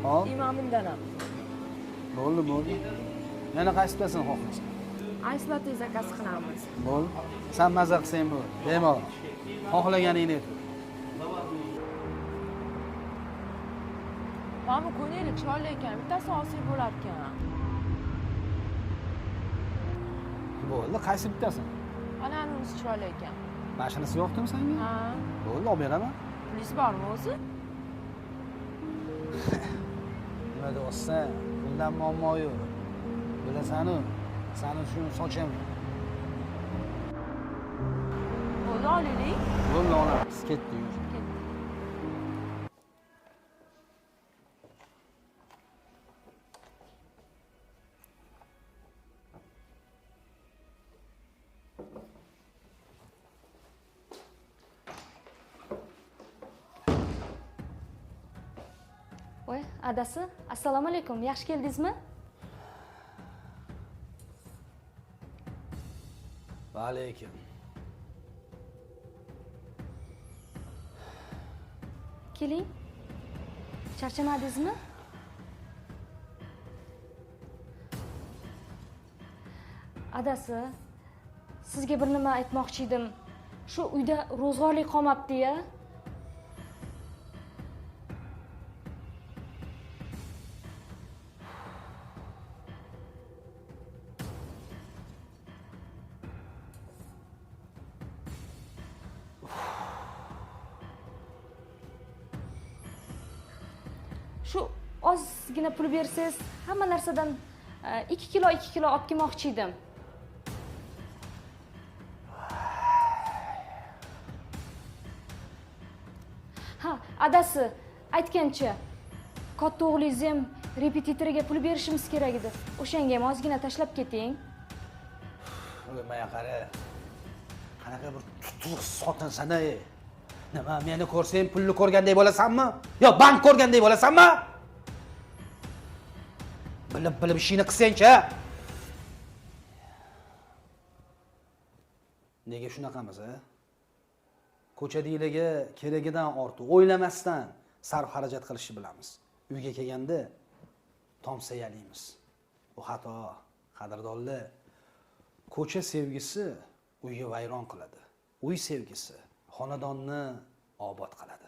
Hop. Imomindanam. Bo'ldi. Yana qaysi bitasini xohlaysan? Ayslati zakaz qilamiz. Bo'ldi. Sen maza qilsang bo'ldi. Bemalol. Xohlaganingni ayt. Mana ko'ngli chiroyli ekan, bittasi olsak bo'lar ekan. Bo'ldi, qaysi bittasi? Ana unisi chiroyli ekan. Mashinasi yo'qmi senga? Ha. Bo'ldi, olib beraman. Pulingiz bormi o'zi? Nima deyapsan? Bundan muammo yo'q. Bilasan-ku, sani uchun sochaman. Bo'ldi, olaylik. Bo'ldi, olamiz. Ketdi, yur. Voy, adasi, assalomu alaykum. Yaxshi keldingizmi? Va alaykum. Keling. Charchamadingizmi? Adasi, sizga bir nima aytmoqchi edim. Shu uyda ro'zg'orlik qolmabdi-ya. Shu ozgina pul bersangiz, hamma narsadan 2 kilo olib kelmoqchi edim. Ha, adasi, aytgancha, katta o'g'lingiz ham repetitoriga pul berishimiz kerak edi. O'shanga ham ozgina tashlab keting. O'lmaya qara. Qanaqa bir tutuq sotinsan-ey. Nima, meni ko'rsang pulni ko'rgandek bo'lasanmi? Yo, bank ko'rgandek bo'lasanmi? Bilib ishingni qilsang-chi. Nega shunaqamiz, a? Ko'chadagilarga keragidan ortiq o'ylamasdan sarf xarajat qilishni bilamiz. Uyga kelganda tomsayalaymiz. Bu xato, qadrdonlar. Ko'cha sevgisi uyga vayron qiladi. Uy sevgisi xonadonni obod qiladi.